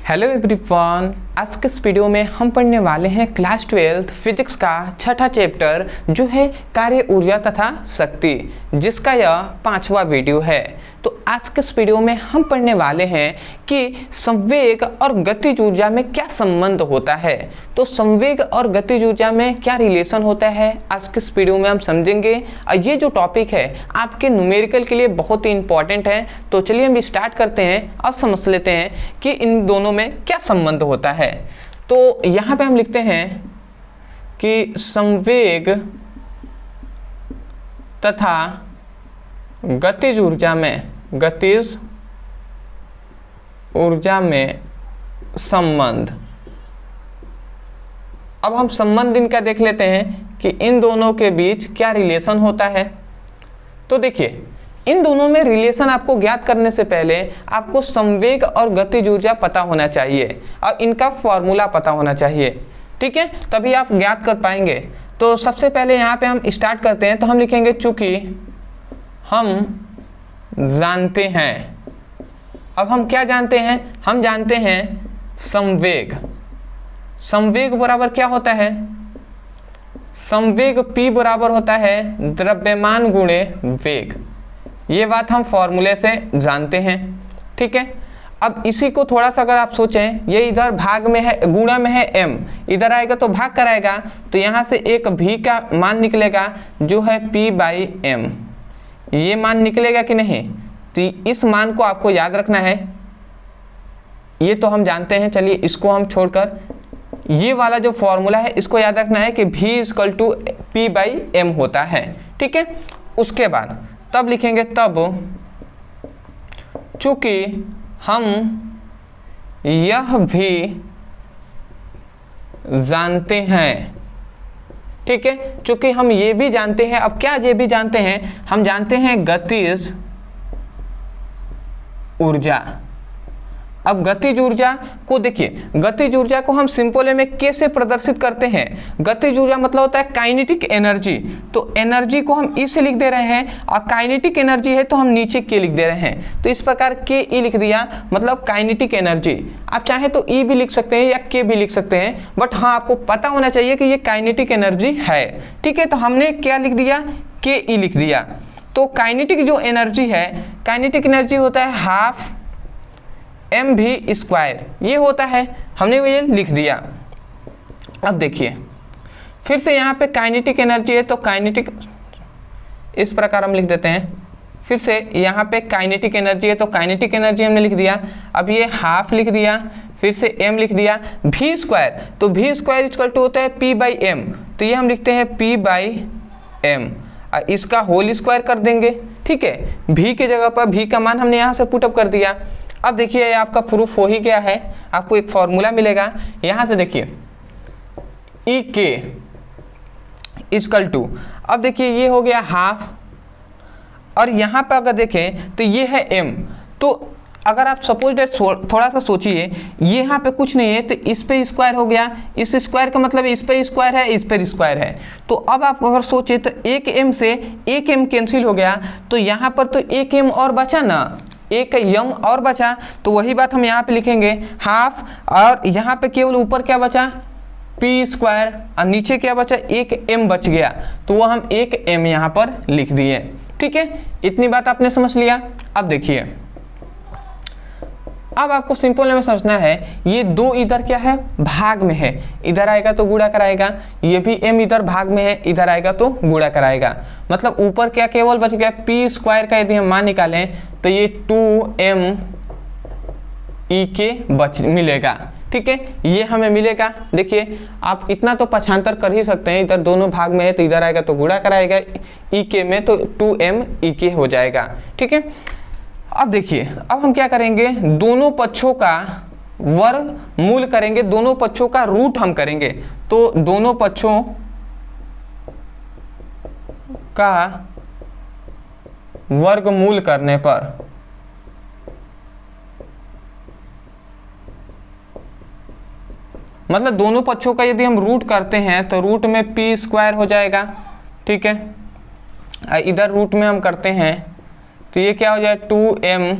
Hello everyone, आज के इस वीडियो में हम पढ़ने वाले हैं क्लास 12 फिजिक्स का छठा चैप्टर जो है कार्य ऊर्जा तथा शक्ति, जिसका यह 5वां वीडियो है। तो आज के इस वीडियो में हम पढ़ने वाले हैं कि संवेग और गतिज ऊर्जा में क्या संबंध होता है। तो संवेग और गतिज ऊर्जा में क्या रिलेशन होता है आज के इस वीडियो में हम समझेंगे। और ये जो टॉपिक है आपके न्यूमेरिकल के लिए बहुत ही इंपॉर्टेंट है। तो चलिए हम स्टार्ट करते हैं और समझ लेते हैं कि इन दोनों में क्या संबंध होता है। तो यहाँ पे हम लिखते हैं कि संवेग तथा गतिज ऊर्जा में संबंध। अब हम संबंध इनका देख लेते हैं कि इन दोनों के बीच क्या रिलेशन होता है। तो देखिए, इन दोनों में रिलेशन आपको ज्ञात करने से पहले आपको संवेग और गतिज ऊर्जा पता होना चाहिए और इनका फॉर्मूला पता होना चाहिए, ठीक है, तभी आप ज्ञात कर पाएंगे। तो सबसे पहले यहाँ पे हम स्टार्ट करते हैं। तो हम लिखेंगे चूंकि हम जानते हैं। अब हम क्या जानते हैं? हम जानते हैं संवेग। संवेग बराबर क्या होता है? संवेग P बराबर होता है द्रव्यमान गुणे वेग। ये बात हम फॉर्मूले से जानते हैं, ठीक है। अब इसी को थोड़ा सा अगर आप सोचें, ये इधर भाग में है, गुणा में है m, इधर आएगा तो भाग कराएगा, तो यहाँ से एक v का मान निकलेगा जो है P/m। ये मान निकलेगा कि नहीं? तो इस मान को आपको याद रखना है। ये तो हम जानते हैं, चलिए इसको हम छोड़कर ये वाला जो फॉर्मूला है इसको याद रखना है कि v = P/m होता है, ठीक है। उसके बाद तब लिखेंगे, तब चूंकि हम यह भी जानते हैं, ठीक है, चूंकि हम ये भी जानते हैं। अब क्या ये भी जानते हैं? हम जानते हैं गतिज ऊर्जा। अब गतिज ऊर्जा को देखिए, गतिज ऊर्जा को हम सिंपल में K से प्रदर्शित करते हैं। गतिज ऊर्जा मतलब होता है काइनेटिक एनर्जी। तो एनर्जी को हम E से लिख दे रहे हैं और काइनेटिक एनर्जी है तो हम नीचे K लिख दे रहे हैं। तो इस प्रकार KE लिख दिया, मतलब काइनेटिक एनर्जी। आप चाहे तो E भी लिख सकते हैं या K भी लिख सकते हैं, बट हाँ आपको पता होना चाहिए कि ये काइनेटिक एनर्जी है, ठीक है। तो हमने क्या लिख दिया? KE लिख दिया। तो काइनेटिक जो एनर्जी है, काइनेटिक एनर्जी होता है ½ mv², ये होता है, हमने ये लिख दिया। अब देखिए फिर से यहाँ पे काइनेटिक एनर्जी है तो काइनेटिक इस प्रकार हम लिख देते हैं। फिर से यहाँ पे काइनेटिक एनर्जी है तो काइनेटिक एनर्जी हमने लिख दिया। अब ये ½ लिख दिया, फिर से m लिख दिया, v², तो v² होता है P/m, तो ये हम लिखते हैं P/m और इसका होल स्क्वायर कर देंगे, ठीक है। v की जगह पर v का मान हमने यहाँ से पुटअप कर दिया। अब देखिए ये आपका प्रूफ हो ही गया है, आपको एक फॉर्मूला मिलेगा। यहाँ से देखिए EK = अब देखिए ये हो गया ½ और यहाँ पर अगर देखें तो ये है m। तो अगर आप सपोज डेट थोड़ा सा सोचिए, ये यहाँ पे कुछ नहीं है तो इस पे स्क्वायर हो गया, इस स्क्वायर का मतलब इस पे स्क्वायर है, इस पे स्क्वायर है। तो अब आप अगर सोचिए तो एक m से एक m कैंसिल हो गया, तो यहाँ पर तो एक m और बचा ना, एक m और बचा। तो वही बात हम यहाँ पे लिखेंगे ½ और यहाँ पे केवल ऊपर क्या बचा? P² और नीचे क्या बचा? एक m बच गया, तो वो हम एक m यहाँ पर लिख दिए, ठीक है। इतनी बात आपने समझ लिया। अब देखिए, अब आपको सिंपल में समझना है, ये दो इधर क्या है? भाग में है, इधर आएगा तो गुणा कराएगा। ये भी m इधर भाग में है, इधर आएगा तो गुणा कराएगा। मतलब ऊपर क्या केवल बच गया? P² का यदि हम मान निकालें तो ये 2m EK मिलेगा, ठीक है, ये हमें मिलेगा। देखिए आप इतना तो पक्षांतर कर ही सकते हैं, इधर दोनों भाग में है तो इधर आएगा तो गुणा कराएगा, EK में तो 2m EK हो जाएगा, ठीक है। अब देखिए, अब हम क्या करेंगे? दोनों पक्षों का वर्गमूल करेंगे, दोनों पक्षों का रूट हम करेंगे। तो दोनों पक्षों का वर्गमूल करने पर मतलब दोनों पक्षों का यदि हम रूट करते हैं तो रूट में P² हो जाएगा, ठीक है। इधर रूट में हम करते हैं तो ये क्या हो जाए? 2m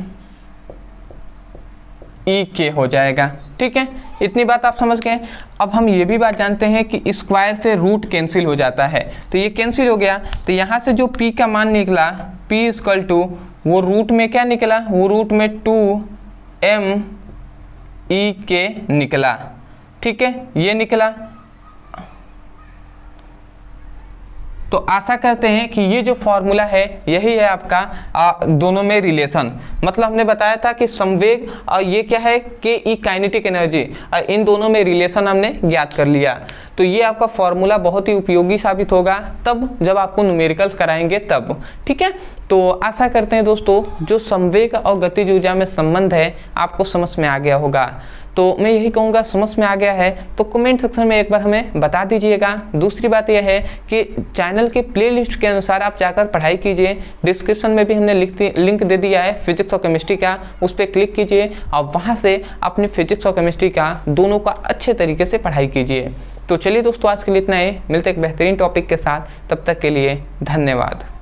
ई के हो जाएगा। ठीक है, इतनी बात आप समझ गए। अब हम ये भी बात जानते हैं कि स्क्वायर से रूट कैंसिल हो जाता है, तो ये कैंसिल हो गया, तो यहाँ से जो p का मान निकला p इक्वल टू वो रूट में क्या निकला, वो रूट में 2m ई के निकला। ठीक है, ये निकला। तो आशा करते हैं कि ये जो फॉर्मूला है यही है आपका दोनों में रिलेशन। मतलब हमने बताया था कि संवेग और ये क्या है के ई काइनेटिक एनर्जी, इन दोनों में रिलेशन हमने ज्ञात कर लिया। तो ये आपका फॉर्मूला बहुत ही उपयोगी साबित होगा तब जब आपको न्यूमेरिकल्स कराएंगे तब। ठीक है, तो आशा करते हैं दोस्तों जो संवेग और गतिज ऊर्जा में संबंध है आपको समझ में आ गया होगा। तो मैं यही कहूँगा समझ में आ गया है तो कमेंट सेक्शन में एक बार हमें बता दीजिएगा। दूसरी बात यह है कि चैनल के प्लेलिस्ट के अनुसार आप जाकर पढ़ाई कीजिए। डिस्क्रिप्शन में भी हमने लिंक दे दिया है फिजिक्स और केमिस्ट्री का, उस पर क्लिक कीजिए और वहाँ से अपने फिजिक्स और केमिस्ट्री का दोनों का अच्छे तरीके से पढ़ाई कीजिए। तो चलिए दोस्तों आज के लिए इतना ही, मिलते एक बेहतरीन टॉपिक के साथ, तब तक के लिए धन्यवाद।